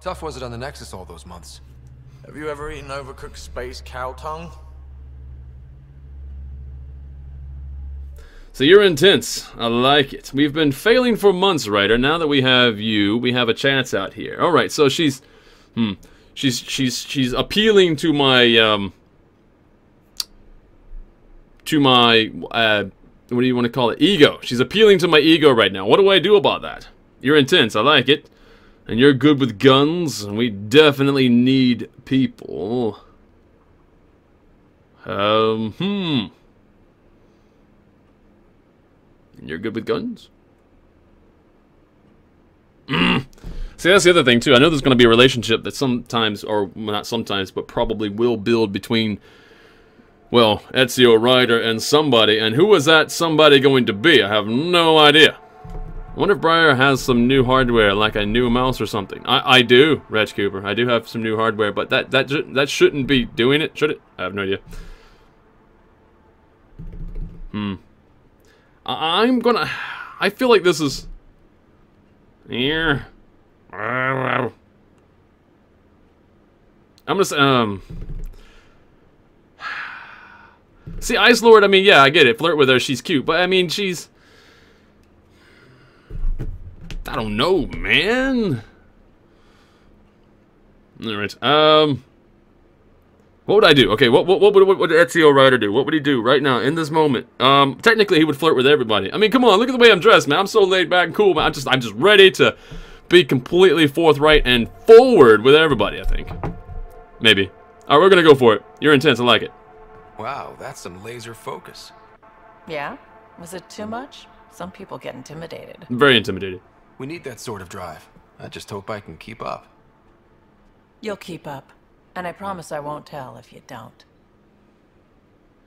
tough was it on the Nexus all those months? Have you ever eaten overcooked space cow tongue? So you're intense. I like it. We've been failing for months, Ryder. Now that we have you, we have a chance out here. All right, so she's appealing to my what do you want to call it? Ego. She's appealing to my ego right now. What do I do about that? You're intense. I like it. And you're good with guns, and we definitely need people. And you're good with guns? See, that's the other thing, too. I know there's going to be a relationship that sometimes, or not sometimes, but probably will build between, well, Ezio, Ryder, and somebody. And who is that somebody going to be? I have no idea. I wonder if Briar has some new hardware, like a new mouse or something. I do, Reg Cooper. I do have some new hardware, but that shouldn't be doing it, should it? I have no idea. I feel like this is... Here. I'm gonna say, See, Ice Lord, I mean, yeah, I get it. Flirt with her, she's cute. But, I mean, she's... I don't know, man. Alright, what would I do? Okay, what would Ezio Ryder do? What would he do right now, in this moment? Technically, he would flirt with everybody. I mean, come on, look at the way I'm dressed, man. I'm so laid back and cool, man. I'm just ready to be completely forthright and forward with everybody, I think. Maybe. Alright, we're gonna go for it. You're intense, I like it. Wow, that's some laser focus. Yeah? Was it too much? Some people get intimidated. I'm very intimidated. We need that sort of drive. I just hope I can keep up. You'll keep up. And I promise I won't tell if you don't.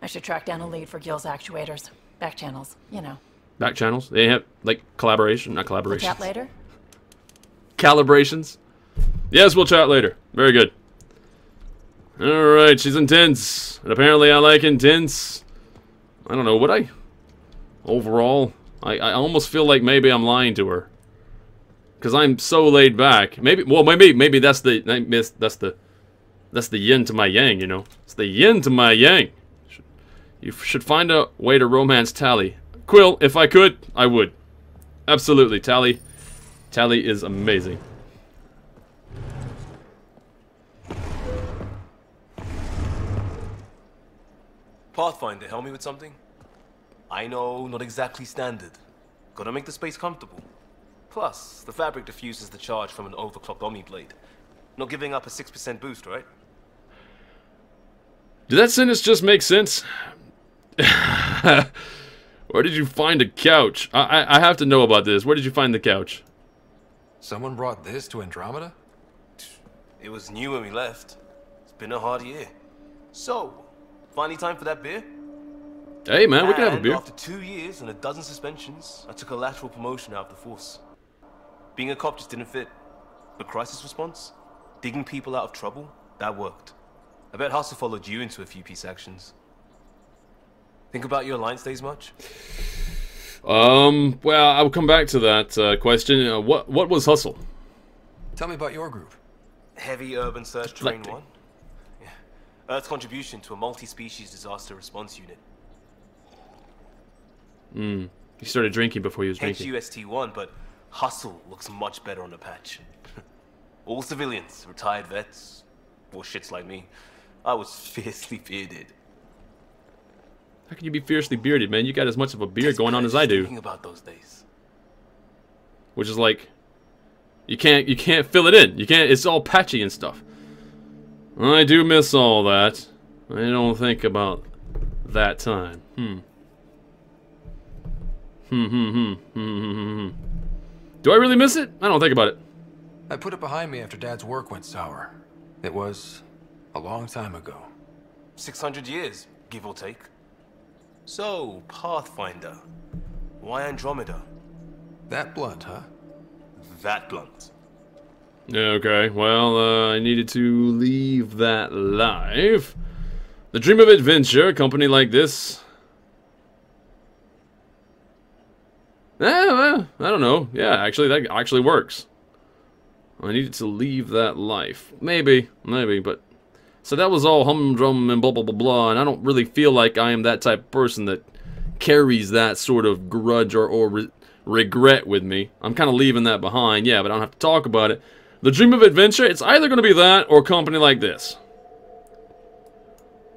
I should track down a lead for Gil's actuators. Back channels, you know. Back channels? They have, like, collaboration? Not collaboration. We'll chat later? Calibrations? Yes, we'll chat later. Very good. Alright, she's intense. And apparently I like intense. I don't know, would I? Overall, I almost feel like maybe I'm lying to her. Because I'm so laid back. Maybe, well, maybe that's the yin to my yang, you know. It's the yin to my yang. You should find a way to romance Tally. Quill, if I could, I would. Absolutely, Tally. Tally is amazing. Pathfinder, help me with something? I know, not exactly standard. Gotta make the space comfortable. Plus, the fabric diffuses the charge from an overclocked Omni blade. Not giving up a 6% boost, right? Did that sentence just make sense? Where did you find a couch? I have to know about this. Where did you find the couch? Someone brought this to Andromeda? It was new when we left. It's been a hard year. So, finally time for that beer? Hey man, we can have a beer. After 2 years and a dozen suspensions, I took a lateral promotion out of the force. Being a cop just didn't fit. But crisis response? Digging people out of trouble? That worked. I bet Hustle followed you into a few peace actions. Think about your Alliance days much? Well, I'll come back to that question. What was Hustle? Tell me about your group. Heavy urban search terrain 1. Yeah. Earth's contribution to a multi-species disaster response unit. He started drinking before he was drinking. HUST-1, but Hustle looks much better on the patch. All civilians, retired vets, or shits like me. I was fiercely bearded. How can you be fiercely bearded, man? You got as much of a beard going on as I do. Thinking about those days. Which is like, you can't fill it in. You can't. It's all patchy and stuff. I do miss all that. I don't think about that time. Do I really miss it? I don't think about it. I put it behind me after Dad's work went sour. It was a long time ago. 600 years, give or take. So, Pathfinder. Why Andromeda? That blunt, huh? That blunt. Okay, well, I needed to leave that live. The dream of adventure, a company like this. Well, I don't know. Yeah, actually, that actually works. I needed to leave that life. Maybe, but... So that was all humdrum and blah, blah, blah, blah, and I don't really feel like I am that type of person that carries that sort of grudge or regret with me. I'm kind of leaving that behind, yeah, but I don't have to talk about it. The dream of adventure, it's either going to be that or a company like this.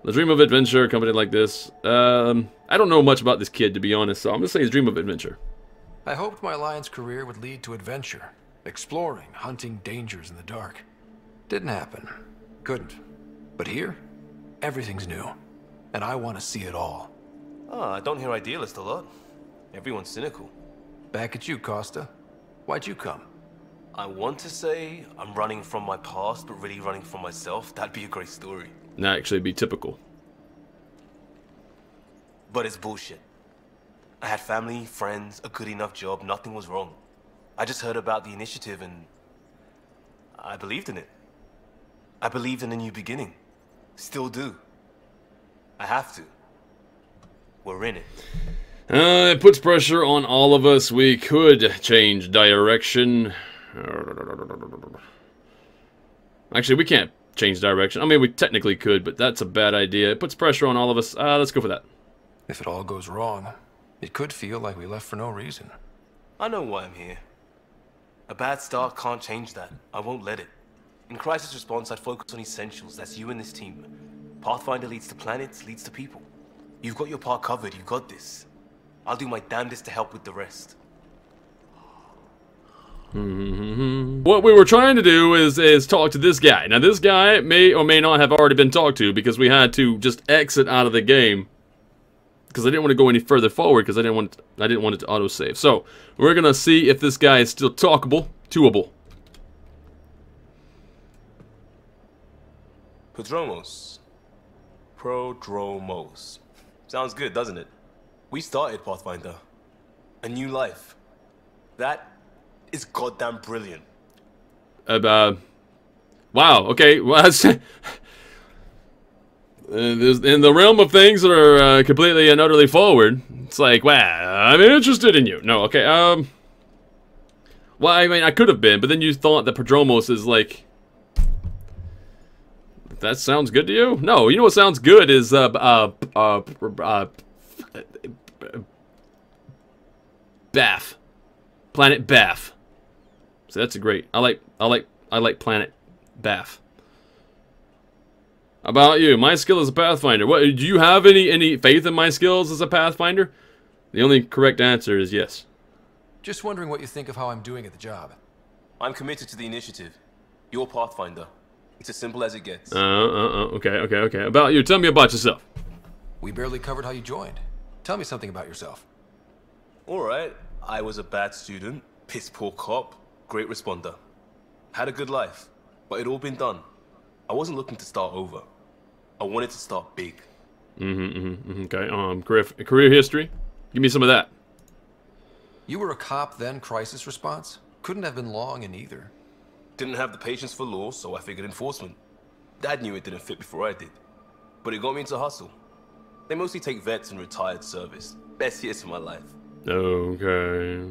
The dream of adventure, a company like this. I don't know much about this kid, to be honest, so I'm going to say his dream of adventure. I hoped my Alliance career would lead to adventure. Exploring, hunting dangers in the dark. Didn't happen. Couldn't. But here, everything's new. And I want to see it all. Ah, I don't hear idealist a lot. Everyone's cynical. Back at you, Costa. Why'd you come? I want to say I'm running from my past, but really running from myself. That'd be a great story. That actually be typical. But it's bullshit. I had family, friends, a good enough job, nothing was wrong. I just heard about the initiative and I believed in it. I believed in a new beginning. Still do. I have to. We're in it. It puts pressure on all of us. We could change direction. Actually, we can't change direction. I mean, we technically could, but that's a bad idea. It puts pressure on all of us. Let's go for that. If it all goes wrong, it could feel like we left for no reason. I know why I'm here. A bad start can't change that. I won't let it. In crisis response, I'd focus on essentials. That's you and this team. Pathfinder leads to planets, leads to people. You've got your part covered. You got this. I'll do my damnedest to help with the rest. What we were trying to do is talk to this guy. Now, this guy may or may not have already been talked to because we had to just exit out of the game because I didn't want to go any further forward because I didn't want it to autosave. So we're gonna see if this guy is still talkable, toable. Prodromos. Sounds good, doesn't it? We started Pathfinder. A new life. That is goddamn brilliant. Wow, okay. Well, that's... in the realm of things that are completely and utterly forward, it's like, wow, I'm interested in you. No, okay, well, I mean, I could have been, but then you thought that Prodromos is like... That sounds good to you? No, you know what sounds good is, Bath. Planet Bath. So that's a great. I like Planet Bath. How about you? My skill as a Pathfinder. What, do you have any faith in my skills as a Pathfinder? The only correct answer is yes. Just wondering what you think of how I'm doing at the job. I'm committed to the initiative. You're Pathfinder. It's as simple as it gets. Okay. About you. Tell me about yourself. We barely covered how you joined. Tell me something about yourself. Alright. I was a bad student, piss poor cop, great responder. Had a good life, but it'd all been done. I wasn't looking to start over. I wanted to start big. Okay, career history? Give me some of that. You were a cop then, crisis response? Couldn't have been long in either. Didn't have the patience for law, so I figured enforcement. Dad knew it didn't fit before I did. But it got me into hustle. They mostly take vets and retired service. Best years of my life. Okay.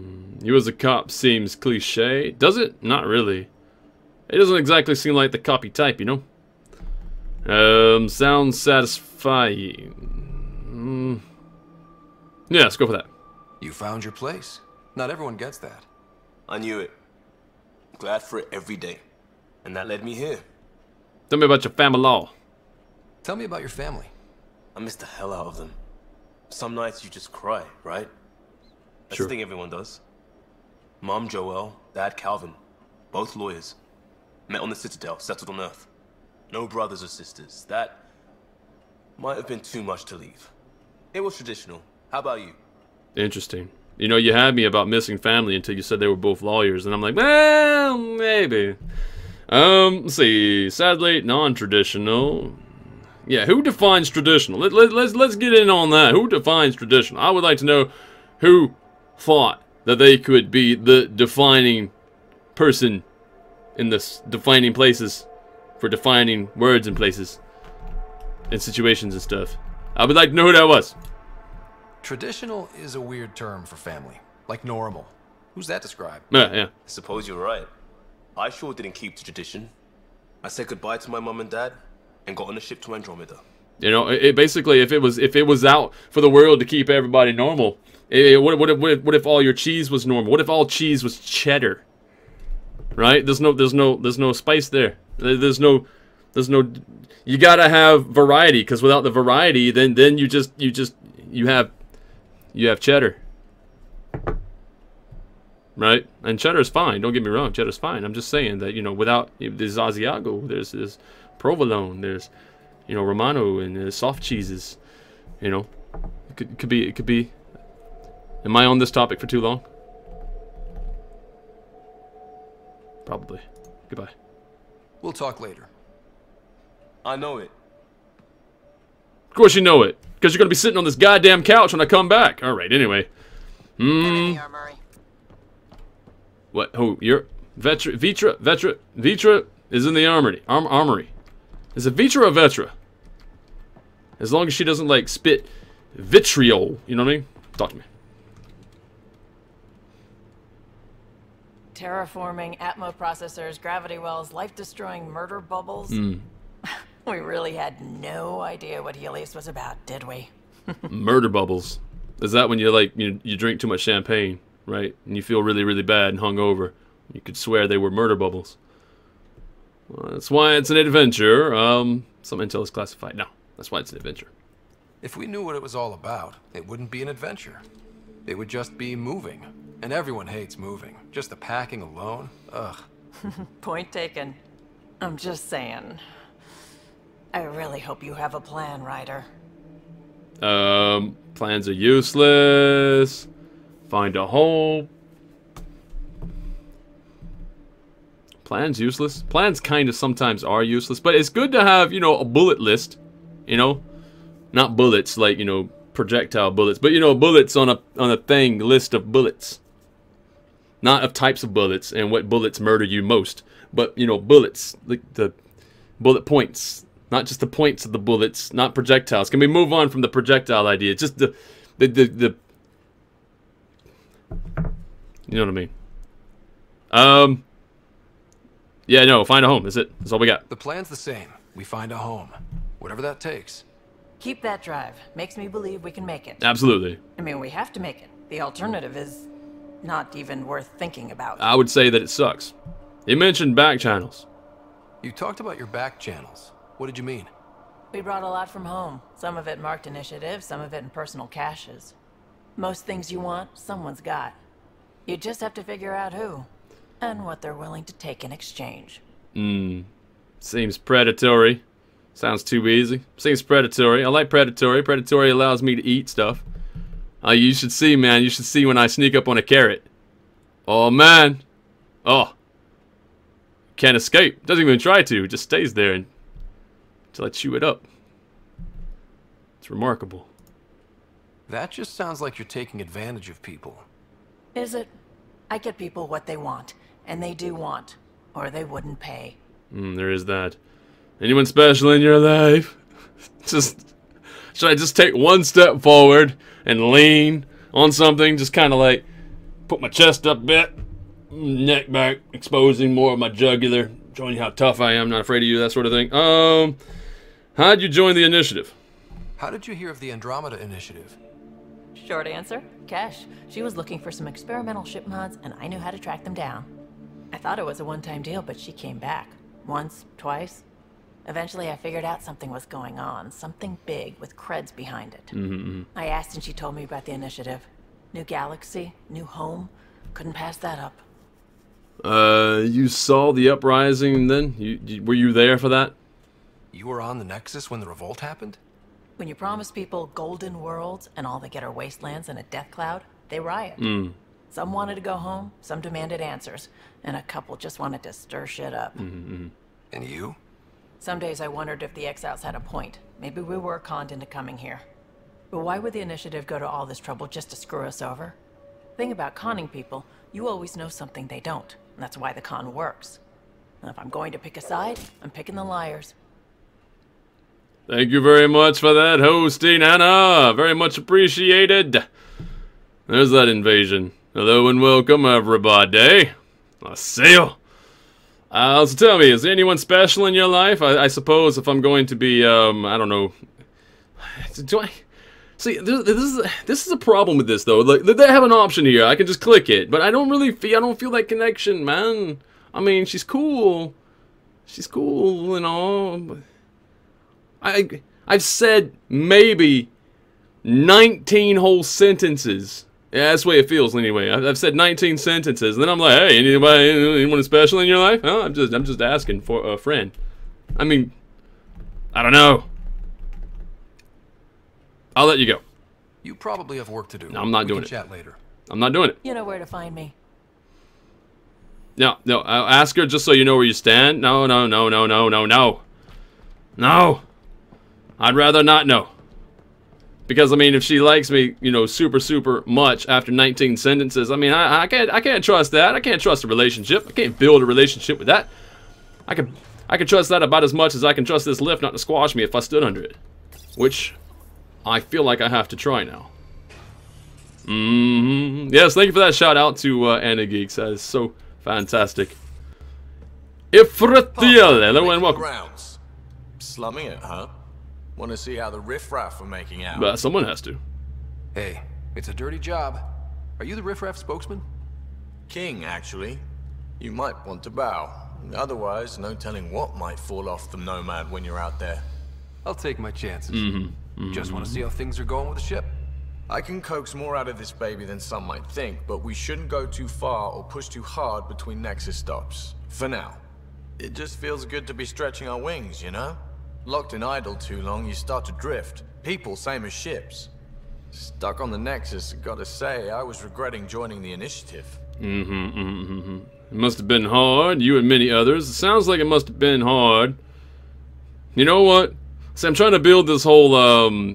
You as a cop seems cliche. Does it? Not really. It doesn't exactly seem like the copy type, you know? Sounds satisfying. Yeah, let's go for that. You found your place. Not everyone gets that. I knew it. Glad for it every day. And that led me here. Tell me about your family law. Tell me about your family. I miss the hell out of them. Some nights you just cry, right? That's Sure. the thing everyone does. Mom Joelle, Dad Calvin. Both lawyers. Met on the Citadel, settled on Earth. No brothers or sisters. That might have been too much to leave. It was traditional. How about you? Interesting. You know, you had me about missing family until you said they were both lawyers, and I'm like, well, maybe. Let's see. Sadly, non-traditional. Yeah, who defines traditional? Let's get in on that. Who defines traditional? I would like to know who thought that they could be the defining person in this defining places for defining words and places and situations and stuff. I would like to know who that was. Traditional is a weird term for family. Like normal. Who's that describe? Yeah. Suppose you're right. I sure didn't keep the tradition. I said goodbye to my mum and dad and got on a ship to Andromeda. You know, it basically, if it was out for the world to keep everybody normal, what if all your cheese was normal? What if all cheese was cheddar? Right? There's no spice there. There's no. You gotta have variety, because without the variety, then you have cheddar. Right? And cheddar's fine. Don't get me wrong. Cheddar's fine. I'm just saying that, you know, without there's Asiago, there's provolone, there's, you know, Romano, and there's soft cheeses. You know, it could be. Am I on this topic for too long? Probably. Goodbye. We'll talk later. I know it. Of course you know it, because you're gonna be sitting on this goddamn couch when I come back. All right. Anyway. What? Oh, you're Vitra is in the armory. Armory. Is it Vitra or Vetra? As long as she doesn't like spit vitriol, you know what I mean? Talk to me. Terraforming, Atmo processors, gravity wells, life-destroying murder bubbles. We really had no idea what Helios was about, did we? Murder bubbles. Is that when you like you drink too much champagne, right? And you feel really, really bad and hungover? You could swear they were murder bubbles. Well, that's why it's an adventure. Some intel is classified. No, that's why it's an adventure. If we knew what it was all about, it wouldn't be an adventure. It would just be moving. And everyone hates moving. Just the packing alone. Ugh. Point taken. I'm just saying. I really hope you have a plan, Ryder. Plans are useless. Find a hole. Plans useless? Plans kind of sometimes are useless, but it's good to have, you know, a bullet list. You know? Not bullets like, you know, projectile bullets, but, you know, bullets on a thing, list of bullets. Not of types of bullets and what bullets murder you most, but, you know, bullets, like the bullet points. Not just the points of the bullets, not projectiles. Can we move on from the projectile idea? Just the you know what I mean? Yeah, no, find a home. That's it. That's all we got. The plan's the same. We find a home. Whatever that takes. Keep that drive. Makes me believe we can make it. Absolutely. I mean, we have to make it. The alternative is not even worth thinking about. I would say that it sucks. You mentioned back channels. You talked about your back channels. What did you mean? We brought a lot from home. Some of it marked initiative, some of it in personal caches. Most things you want, someone's got. You just have to figure out who, and what they're willing to take in exchange. Seems predatory. Sounds too easy. Seems predatory. I like predatory. Predatory allows me to eat stuff. You should see, man. You should see when I sneak up on a carrot. Oh, man. Oh. Can't escape. Doesn't even try to. Just stays there until I chew it up. It's remarkable. That just sounds like you're taking advantage of people. Is it? I get people what they want, and they do want, or they wouldn't pay. There is that. Anyone special in your life? Should I just take one step forward and lean on something? Just kind of like put my chest up a bit, neck back, exposing more of my jugular, showing you how tough I am, not afraid of you, that sort of thing. How'd you join the initiative? How did you hear of the Andromeda Initiative? Short answer, Cash. She was looking for some experimental ship mods, and I knew how to track them down. I thought it was a one-time deal, but she came back. Once, twice. Eventually, I figured out something was going on. Something big with creds behind it. I asked and she told me about the initiative. New galaxy, new home. Couldn't pass that up. You saw the uprising then? Were you there for that? You were on the Nexus when the revolt happened? When you promise people golden worlds and all they get are wastelands and a death cloud, they riot. Some wanted to go home, some demanded answers, and a couple just wanted to stir shit up. And you? Some days I wondered if the exiles had a point. Maybe we were conned into coming here. But why would the initiative go to all this trouble just to screw us over? Thing about conning people, you always know something they don't, and that's why the con works. And if I'm going to pick a side, I'm picking the liars. Thank you very much for that hosting, Anna. Very much appreciated. There's that invasion. Hello and welcome, everybody. I see you. So tell me, is there anyone special in your life? I suppose if I'm going to be, I don't know. Do I... See, this is a problem with this, though. Like, they have an option here. I can just click it. But I don't feel that connection, man. I mean, she's cool. She's cool and all. I've said maybe 19 whole sentences. Yeah, that's the way it feels anyway. I've said 19 sentences, and then I'm like, hey, anyone special in your life? Oh, I'm just asking for a friend. I mean, I don't know. I'll let you go. You probably have work to do. No, I'm not doing it. it. Chat later. I'm not doing it. You know where to find me. No, I'll ask her just so you know where you stand. No. No. I'd rather not know. Because, I mean, if she likes me, you know, super much after 19 sentences, I mean, I can't trust that. I can't trust a relationship. I can't build a relationship with that. I can trust that about as much as I can trust this lift not to squash me if I stood under it. Which I feel like I have to try now. Yes, thank you for that shout out to Anna Geeks. That is so fantastic. Ifritiel, hello and welcome. Rounds. Slumming it, huh? Want to see how the riffraff are making out? But someone has to. Hey, it's a dirty job. Are you the riffraff spokesman? King, actually. You might want to bow. Otherwise, no telling what might fall off the Nomad when you're out there. I'll take my chances. Just want to see how things are going with the ship. I can coax more out of this baby than some might think, but we shouldn't go too far or push too hard between Nexus stops. For now. It just feels good to be stretching our wings, you know? Locked in idle too long, you start to drift. People, same as ships. Stuck on the Nexus, gotta say, I was regretting joining the initiative. It must have been hard, you and many others. It sounds like it must have been hard. You know what? See, I'm trying to build this whole,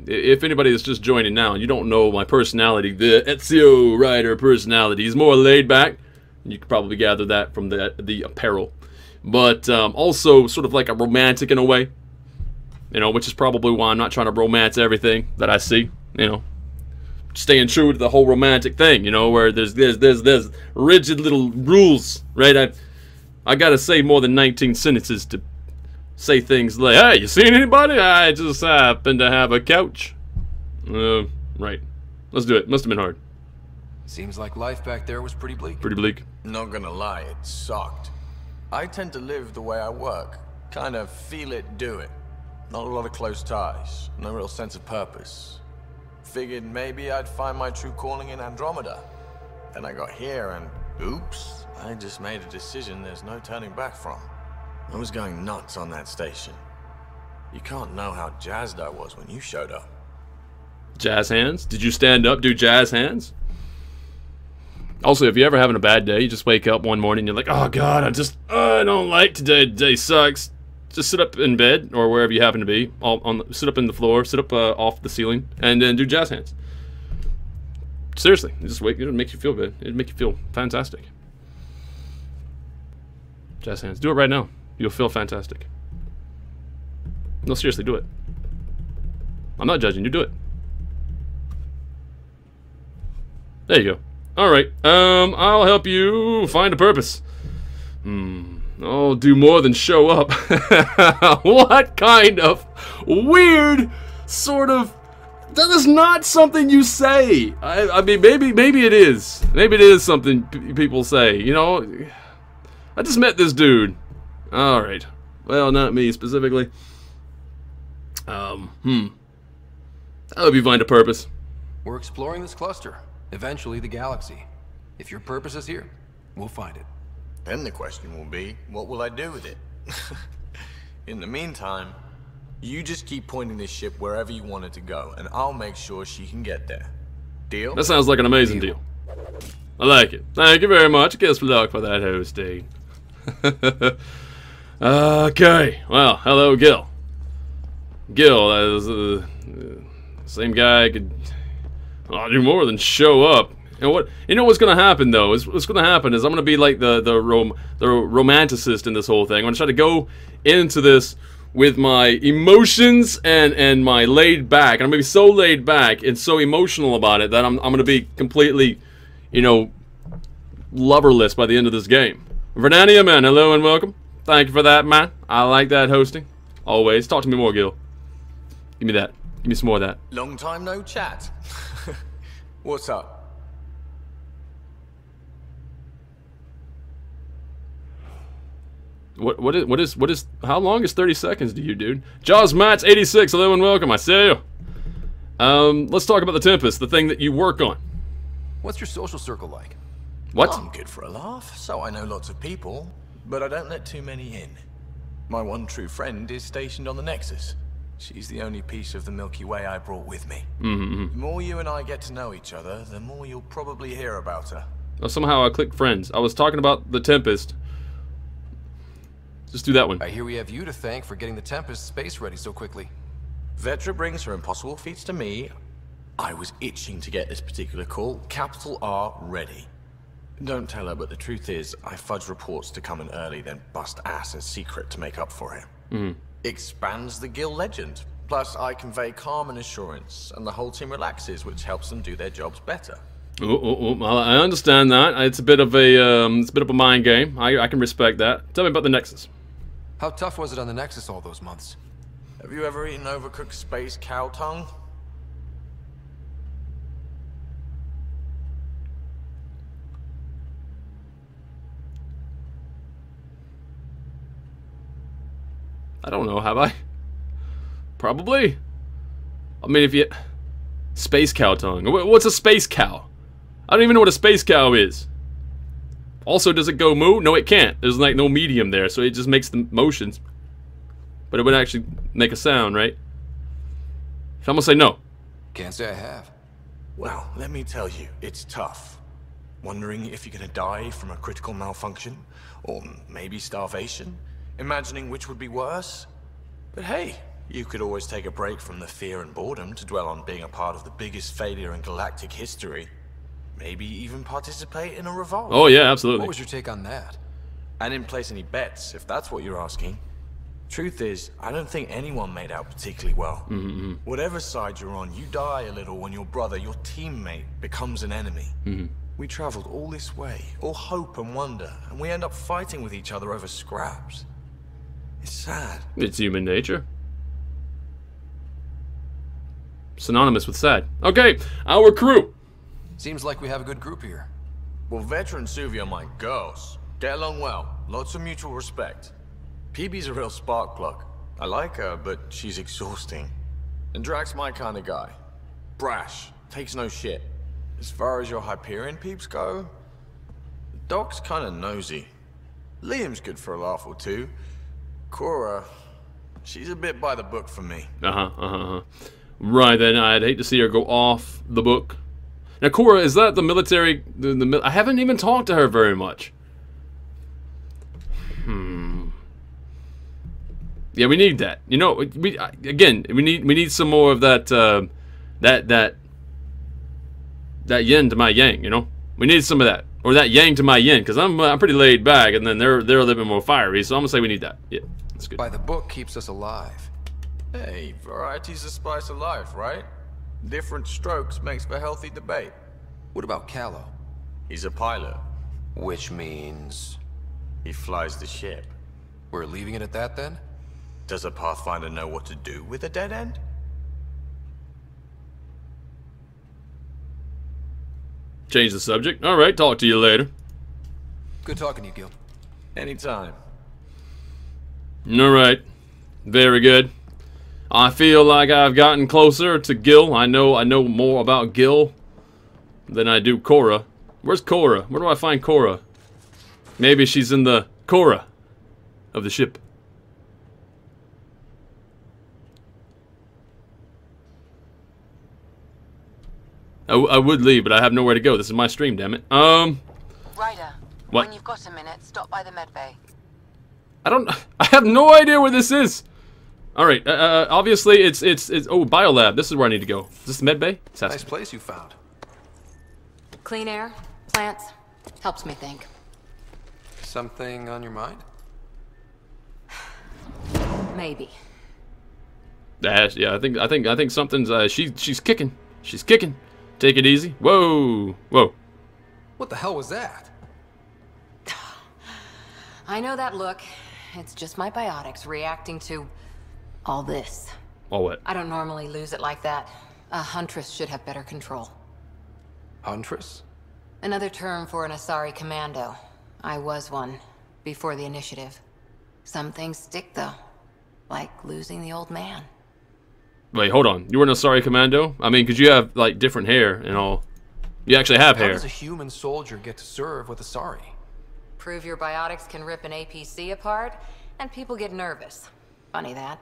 if anybody is just joining now and you don't know my personality, the Ezio Rider personality is more laid back. You could probably gather that from the apparel. But also sort of like a romantic in a way. You know, which is probably why I'm not trying to romance everything that I see. You know, staying true to the whole romantic thing. You know, where there's rigid little rules, right? I gotta say more than 19 sentences to say things like, "Hey, you seen anybody? I just happen to have a couch." Right. Let's do it. Must have been hard. Seems like life back there was pretty bleak. Pretty bleak. Not gonna lie, it sucked. I tend to live the way I work. Kind of feel it, do it. Not a lot of close ties. No real sense of purpose. Figured maybe I'd find my true calling in Andromeda. Then I got here and, oops, I just made a decision there's no turning back from. I was going nuts on that station. You can't know how jazzed I was when you showed up. Jazz hands? Did you stand up, do jazz hands? Also, if you're ever having a bad day, you just wake up one morning and you're like, oh god, I don't like today. Today sucks. Just sit up in bed or wherever you happen to be. Sit up in the floor, sit up off the ceiling, and then do jazz hands. Seriously, just wake. It'll make you feel good. It'll make you feel fantastic. Jazz hands. Do it right now. You'll feel fantastic. No, seriously, do it. I'm not judging you. Do it. There you go. All right. I'll help you find a purpose. I'll do more than show up. What kind of weird sort of... That is not something you say. I mean, maybe it is. Maybe it is something people say. You know, I just met this dude. All right. Well, not me specifically. I hope you find a purpose. We're exploring this cluster. Eventually the galaxy. If your purpose is here, we'll find it. Then the question will be, what will I do with it? In the meantime, you just keep pointing this ship wherever you want it to go, and I'll make sure she can get there. Deal? That sounds like an amazing deal. I like it. Thank you very much. Guess for luck for that hosting. Okay. Well, hello, Gil. Gil, that is the same guy could do more than show up. And what's gonna happen though is what's gonna happen is I'm gonna be like the romanticist in this whole thing. I'm gonna try to go into this with my emotions and my laid back. I'm gonna be so laid back and so emotional about it that I'm gonna be completely, you know, loverless by the end of this game. Vernania, man, hello and welcome. Thank you for that, man. I like that hosting. Always. Talk to me more, Gil. Give me that. Give me some more of that. Long time no chat. What's up? What is how long is 30 seconds to you, dude? Jaws Mats 86, hello and welcome. I see you. Let's talk about the Tempest, the thing that you work on. What's your social circle like? What? I'm good for a laugh, so I know lots of people, but I don't let too many in. My one true friend is stationed on the Nexus. She's the only piece of the Milky Way I brought with me. The more you and I get to know each other, the more you'll probably hear about her. Oh, somehow I clicked friends. I was talking about the Tempest. Just do that one. I hear we have you to thank for getting the Tempest space ready so quickly. Vetra brings her impossible feats to me. I was itching to get this particular call. Capital R ready. Don't tell her, but the truth is, I fudge reports to come in early, then bust ass as secret to make up for it. Expands the guild legend. Plus, I convey calm and assurance, and the whole team relaxes, which helps them do their jobs better. Well, I understand that. It's a bit of a mind game. I can respect that. Tell me about the Nexus. How tough was it on the Nexus all those months? Have you ever eaten overcooked space cow tongue? I don't know, have I? Probably. I mean, if you... Space cow tongue. What's a space cow? I don't even know what a space cow is. Also, does it go moo? No, it can't. There's like no medium there, so it just makes the motions. But it would actually make a sound, right? So I'm gonna say no. Can't say I have. Well, let me tell you, it's tough. Wondering if you're gonna die from a critical malfunction, or maybe starvation. Imagining which would be worse. But hey, you could always take a break from the fear and boredom to dwell on being a part of the biggest failure in galactic history. Maybe even participate in a revolt. Oh yeah, absolutely. What was your take on that? I didn't place any bets, if that's what you're asking. Truth is, I don't think anyone made out particularly well. Whatever side you're on, you die a little when your brother, your teammate, becomes an enemy. We traveled all this way, all hope and wonder, and we end up fighting with each other over scraps. It's sad. It's human nature. Synonymous with sad. Okay, our crew. Seems like we have a good group here. Well, Vetra and Suvi are my girls. Get along well. Lots of mutual respect. PB's a real spark plug. I like her, but she's exhausting. And Drax's my kind of guy. Brash. Takes no shit. As far as your Hyperion peeps go, Doc's kind of nosy. Liam's good for a laugh or two. Cora, she's a bit by the book for me. Right then, I'd hate to see her go off the book. Now, Cora, is that the military? I haven't even talked to her very much. Yeah, we need that. You know, we need some more of that. That yin to my yang. You know, we need some of that, or that yang to my yin, because I'm pretty laid back, and then they're a little bit more fiery. So I'm gonna say we need that. Yeah, that's good. By the book keeps us alive. Hey, variety's the spice of life, right? Different strokes makes for healthy debate. What about Callow? He's a pilot. Which means... He flies the ship. We're leaving it at that then? Does a Pathfinder know what to do with a dead end? Change the subject. Alright, talk to you later. Good talking to you, Gil. Anytime. Alright. Very good. I feel like I've gotten closer to Gil. I know more about Gil than I do Cora. Where's Cora? Where do I find Cora? Maybe she's in the Cora of the ship. I would leave, but I have nowhere to go. This is my stream, damn it. Ryder, what? when you've got a minute, stop by the medbay. I have no idea where this is. All right, obviously it's oh, Biolab. This is where I need to go. Is this the medbay? Nice place you found. Clean air, plants, helps me think. Something on your mind? Maybe. Yeah, I think something's she's kicking. She's kicking. Take it easy. Whoa. Whoa. What the hell was that? I know that look, It's just my biotics reacting to all this. All what? I don't normally lose it like that. A huntress should have better control. Huntress? Another term for an Asari commando. I was one, before the initiative. Some things stick, though. Like losing the old man. Wait, hold on. You were an Asari commando? I mean, because you have, like, different hair and all. You actually have How hair. does a human soldier get to serve with Asari? Prove your biotics can rip an APC apart, and people get nervous. Funny that.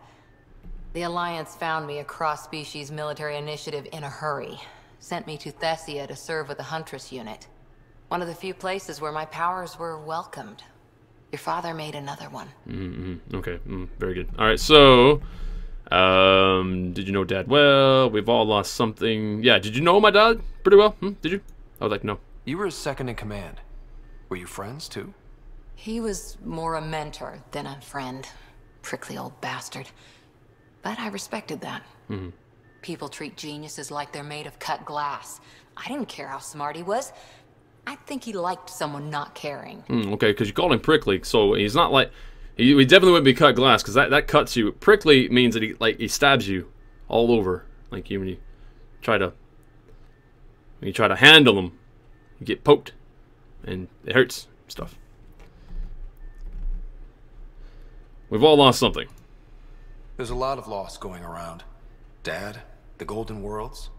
The Alliance found me a cross-species military initiative in a hurry. Sent me to Thessia to serve with the Huntress unit. One of the few places where my powers were welcomed. Your father made another one. Okay, very good. Alright, so... did you know Dad well? We've all lost something. Yeah, did you know my dad pretty well? Did you? I was like, no. You were his second in command. Were you friends, too? He was more a mentor than a friend. Prickly old bastard. But I respected that. People treat geniuses like they're made of cut glass. I didn't care how smart he was. I think he liked someone not caring. Okay, because you called him prickly, so he's not like... He definitely wouldn't be cut glass, because that cuts you. Prickly means that he stabs you all over. Like when you try to handle him, you get poked, and it hurts stuff. We've all lost something. There's a lot of loss going around. Dad, the Golden Worlds.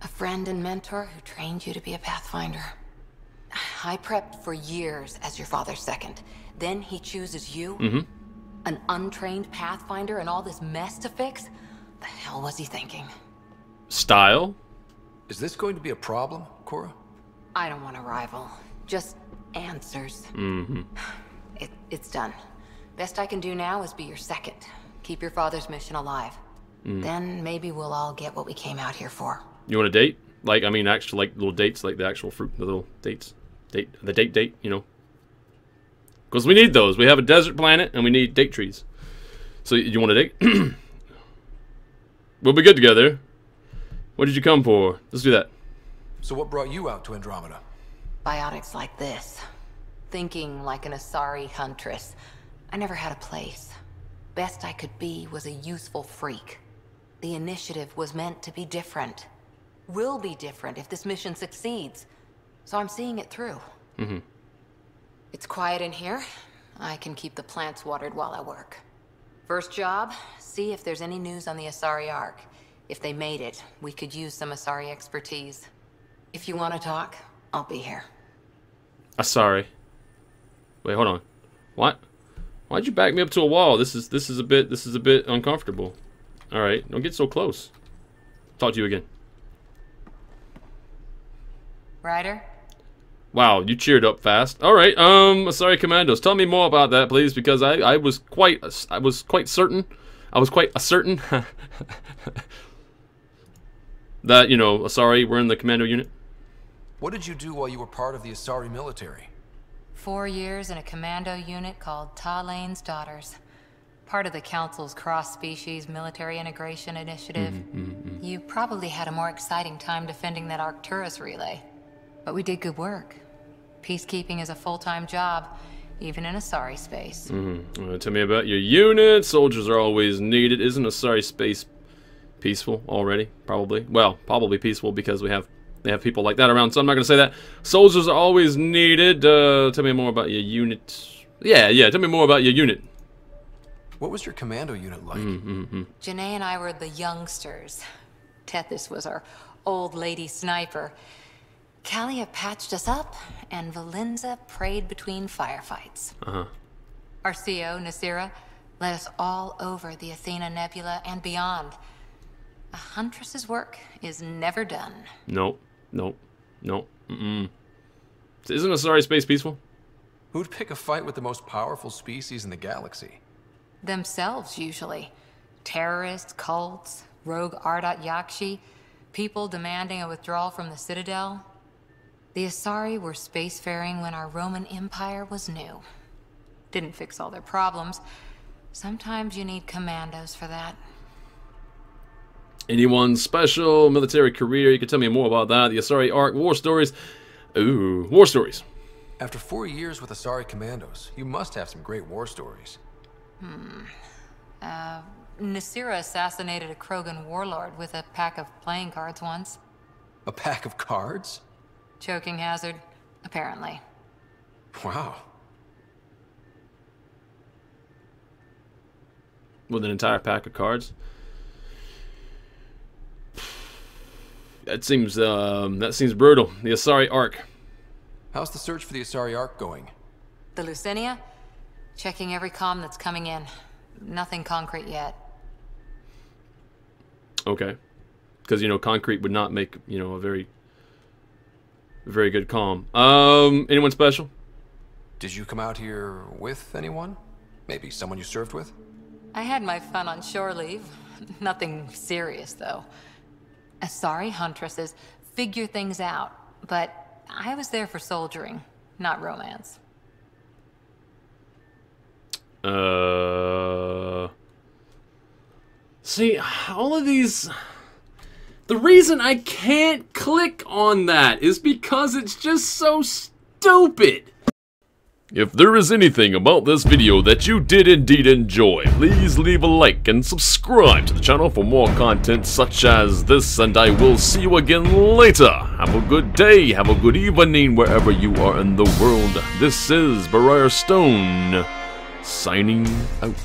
A friend and mentor who trained you to be a Pathfinder. I prepped for years as your father's second. Then he chooses you? An untrained Pathfinder and all this mess to fix? The hell was he thinking? Style? Is this going to be a problem, Cora? I don't want a rival. Just answers. It's done. Best I can do now is be your second. Keep your father's mission alive. Then maybe we'll all get what we came out here for. You want a date? Like, I mean, actual, like, little dates, like the actual fruit, the little dates. The date, you know. Because we need those. We have a desert planet, and we need date trees. So, you want a date? We'll be good together. What did you come for? Let's do that. So what brought you out to Andromeda? Biotics like this. Thinking like an Asari huntress. I never had a place. Best I could be was a useful freak. The initiative was meant to be different. Will be different if this mission succeeds. So I'm seeing it through. It's quiet in here. I can keep the plants watered while I work. First job, see if there's any news on the Asari Ark. If they made it, we could use some Asari expertise. If you want to talk, I'll be here. Asari. Wait, hold on. What? Why'd you back me up to a wall? This is a bit uncomfortable. All right, don't get so close. Talk to you again. Ryder? Wow, you cheered up fast. All right, Asari Commandos. Tell me more about that, please, because I was quite certain that, you know, Asari were in the commando unit. What did you do while you were part of the Asari military? 4 years in a commando unit called Talane's Daughters. Part of the Council's cross-species military integration initiative. You probably had a more exciting time defending that Arcturus relay. But we did good work. Peacekeeping is a full-time job, even in Asari space. Tell me about your unit. Soldiers are always needed. Isn't Asari space peaceful already? Probably. Well, probably peaceful because they have people like that around, so I'm not going to say that. Soldiers are always needed. Tell me more about your unit. Yeah, tell me more about your unit. What was your commando unit like? Janae and I were the youngsters. Tethys was our old lady sniper. Kalia patched us up, and Valenza prayed between firefights. Our CO, Nasira, led us all over the Athena Nebula and beyond. A huntress's work is never done. Nope. Isn't Asari space peaceful? Who'd pick a fight with the most powerful species in the galaxy? Themselves, usually. Terrorists, cults, rogue Ardat Yakshi, people demanding a withdrawal from the Citadel. The Asari were spacefaring when our Roman Empire was new. Didn't fix all their problems. Sometimes you need commandos for that. Anyone special? Military career? You can tell me more about that. The Asari Arc, war stories. Ooh, war stories. After 4 years with Asari Commandos, you must have some great war stories. Nasira assassinated a Krogan warlord with a pack of playing cards once. A pack of cards? Choking hazard, apparently. Wow. With an entire pack of cards? That seems brutal. The Asari Ark. How's the search for the Asari Ark going? The Lucinia? Checking every comm that's coming in. Nothing concrete yet. Okay. Because, you know, concrete would not make, you know, a very good comm. Anyone special? Did you come out here with anyone? Maybe someone you served with? I had my fun on shore leave. Nothing serious, though. Asari huntresses figure things out, but I was there for soldiering, not romance. See, all of these... The reason I can't click on that is because it's just so stupid. If there is anything about this video that you did indeed enjoy, please leave a like and subscribe to the channel for more content such as this, and I will see you again later. Have a good day, have a good evening wherever you are in the world. This is Briarstone, signing out.